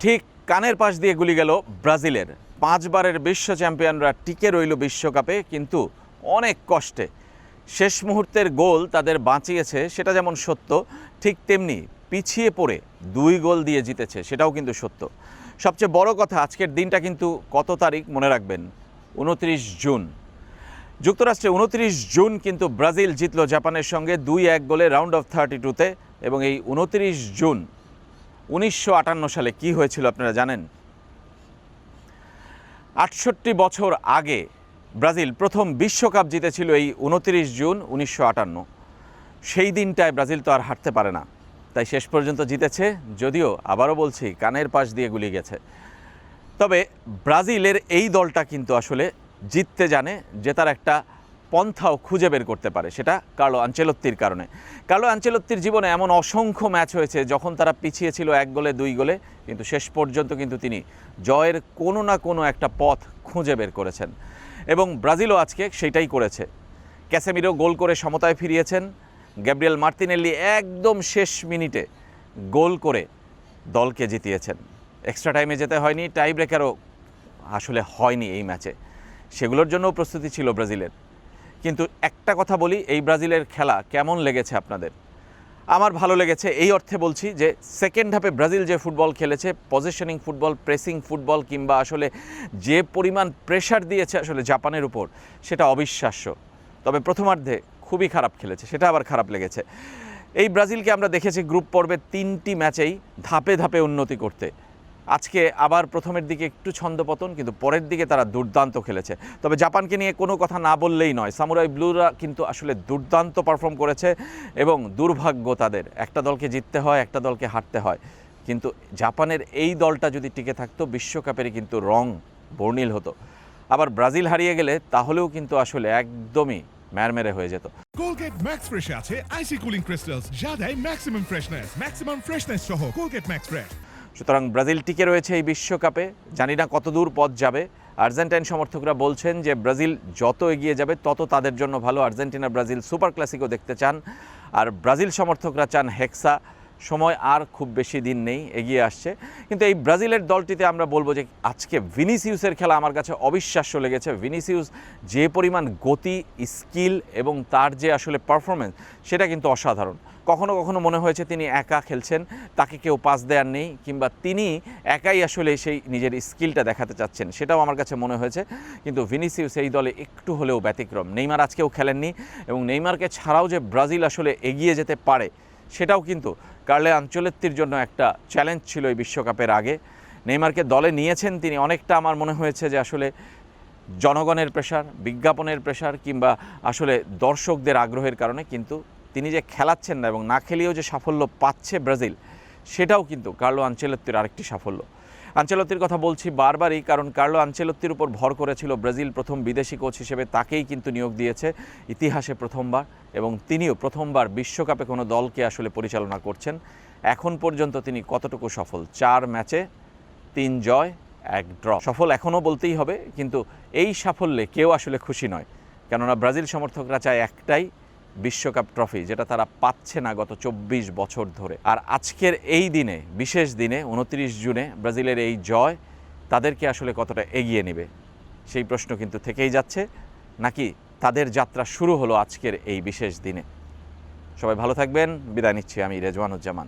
ঠিক কানের পাশ দিয়ে গুলি গেল ব্রাজিলের। 5 বারের বিশ্ব চ্যাম্পিয়নরা টিকে রইল বিশ্বকাপে, কিন্তু অনেক কষ্টে। শেষ মুহূর্তের গোল তাদের বাঁচিয়েছে, সেটা যেমন সত্য, ঠিক তেমনি পিছিয়ে পড়ে 2 গোল দিয়ে জিতেছে, সেটাও কিন্তু সত্য। সবচেয়ে বড় কথা, আজকের দিনটা কিন্তু কত তারিখ মনে রাখবেন? 29 জুন। যুক্তরাষ্ট্রে 29 জুন কিন্তু ব্রাজিল জিতল জাপানের সঙ্গে 2-1 গোলে রাউন্ড অফ 32-তে। এবং এই 29 জুন 1958 সালে কি হয়েছিল আপনারা জানেন? 68 বছর আগে ব্রাজিল প্রথম বিশ্বকাপ জিতেছিল এই 29 জুন 1958। সেই দিনটায় ব্রাজিল তো আর হারতে পারে না, তাই শেষ পর্যন্ত জিতেছে, যদিও আবারও বলছি কানের পাশ দিয়ে গুলি গেছে। তবে ব্রাজিলের এই দলটা কিন্তু আসলে জিততে জানে, যে তার একটা পন্থাও খুঁজে বের করতে পারে, সেটা কার্লো আনচেলত্তির কারণে। কার্লো আনচেলত্তির জীবনে এমন অসংখ্য ম্যাচ হয়েছে যখন তারা পিছিয়ে ছিল 1 গোলে 2 গোলে, কিন্তু শেষ পর্যন্ত কিন্তু তিনি জয়ের কোনো না কোনো একটা পথ খুঁজে বের করেছেন। এবং ব্রাজিলও আজকে সেইটাই করেছে। ক্যাসেমিরো গোল করে সমতায় ফিরিয়েছেন, গ্যাব্রিয়েল মার্তিনেল্লি একদম শেষ মিনিটে গোল করে দলকে জিতিয়েছেন। এক্সট্রা টাইমে যেতে হয়নি, টাই ব্রেকারও আসলে হয়নি এই ম্যাচে, সেগুলোর জন্যও প্রস্তুতি ছিল ব্রাজিলের। কিন্তু একটা কথা বলি, এই ব্রাজিলের খেলা কেমন লেগেছে আপনাদের? আমার ভালো লেগেছে, এই অর্থে বলছি যে সেকেন্ড হাফে ব্রাজিল যে ফুটবল খেলেছে, পজিশনিং ফুটবল, প্রেসিং ফুটবল, কিংবা আসলে যে পরিমাণ প্রেশার দিয়েছে আসলে জাপানের উপর, সেটা অবিশ্বাস্য। তবে প্রথমার্ধে খুবই খারাপ খেলেছে, সেটা আবার খারাপ লেগেছে। এই ব্রাজিলকে আমরা দেখেছি গ্রুপ পর্বে 3টি ম্যাচেই ধাপে ধাপে উন্নতি করতে। আজকে আবার প্রথমের দিকে একটু ছন্দপতন, কিন্তু পরের দিকে তারা দুর্দান্ত খেলেছে। তবে জাপানকে নিয়ে কোনো কথা না বললেই নয়, সামুরাই ব্লুরা কিন্তু আসলে দুর্দান্ত পারফর্ম করেছে। এবং দুর্ভাগ্য তাদের, একটা দলকে জিততে হয়, একটা দলকে হারতে হয়। কিন্তু জাপানের এই দলটা যদি টিকে থাকতো, বিশ্বকাপেরই কিন্তু রং বর্ণিল হতো। আবার ব্রাজিল হারিয়ে গেলে তাহলেও কিন্তু আসলে একদমই ম্যারমেরে হয়ে যেত। কোলগেট ম্যাক্স ফ্রেশে আছে আইসি কুলিং ক্রিস্টালস, যা দেয় ম্যাক্সিমাম ফ্রেশনেস সহ কোলগেট ম্যাক্স ফ্রেশ। সুতরাং ব্রাজিল টিকে রয়েছে এই বিশ্বকাপে, জানি না কতদূর পথ যাবে। আর্জেন্টাইন সমর্থকরা বলছেন যে ব্রাজিল যত এগিয়ে যাবে তত তাদের জন্য ভালো। আর্জেন্টিনা ব্রাজিল সুপার ক্লাসিকো দেখতে চান, আর ব্রাজিল সমর্থকরা চান হেক্সা। সময় আর খুব বেশি দিন নেই, এগিয়ে আসছে। কিন্তু এই ব্রাজিলের দলটিতে আমরা বলবো যে আজকে ভিনিসিউসের খেলা আমার কাছে অবিশ্বাস্য লেগেছে। ভিনিসিউস যে পরিমাণ গতি, স্কিল এবং তার যে আসলে পারফরমেন্স, সেটা কিন্তু অসাধারণ। কখনো কখনো মনে হয়েছে তিনি একা খেলছেন, তাকে কেউ পাস দেওয়ার নেই, কিংবা তিনি একাই আসলে সেই নিজের স্কিলটা দেখাতে চাচ্ছেন, সেটাও আমার কাছে মনে হয়েছে। কিন্তু ভিনিসিউস এই দলে একটু হলেও ব্যতিক্রম। নেইমার আজকেও খেলেননি, এবং নেইমারকে ছাড়াও যে ব্রাজিল আসলে এগিয়ে যেতে পারে, সেটাও কিন্তু কার্লো আনচেলত্তির জন্য একটা চ্যালেঞ্জ ছিল এই বিশ্বকাপের আগে। নেইমারকে দলে নিয়েছেন তিনি অনেকটা, আমার মনে হয়েছে যে আসলে জনগণের প্রেশার, বিজ্ঞাপনের প্রেশার, কিংবা আসলে দর্শকদের আগ্রহের কারণে। কিন্তু তিনি যে খেলাচ্ছেন না এবং না খেলিয়েও যে সাফল্য পাচ্ছে ব্রাজিল, সেটাও কিন্তু কার্লো আনচেলত্তির আরেকটি সাফল্য। আনচেলত্তির কথা বলছি বারবারই, কারণ কার্লো আনচেলত্তির উপর ভর করেছিল ব্রাজিল। প্রথম বিদেশি কোচ হিসেবে তাকেই কিন্তু নিয়োগ দিয়েছে, ইতিহাসে প্রথমবার। এবং তিনিও প্রথমবার বিশ্বকাপে কোনো দলকে আসলে পরিচালনা করছেন। এখন পর্যন্ত তিনি কতটুকু সফল? 4 ম্যাচে 3 জয় 1 ড্র। সফল এখনও বলতেই হবে, কিন্তু এই সাফল্যে কেউ আসলে খুশি নয়। কেননা ব্রাজিল সমর্থকরা চায় একটাই, বিশ্বকাপ ট্রফি, যেটা তারা পাচ্ছে না গত 24 বছর ধরে। আর আজকের এই দিনে, বিশেষ দিনে 29 জুনে ব্রাজিলের এই জয় তাদেরকে আসলে কতটা এগিয়ে নেবে, সেই প্রশ্ন কিন্তু থেকেই যাচ্ছে। নাকি তাদের যাত্রা শুরু হলো আজকের এই বিশেষ দিনে? সবাই ভালো থাকবেন, বিদায় নিচ্ছি আমি রেজওয়ানুজ্জামান।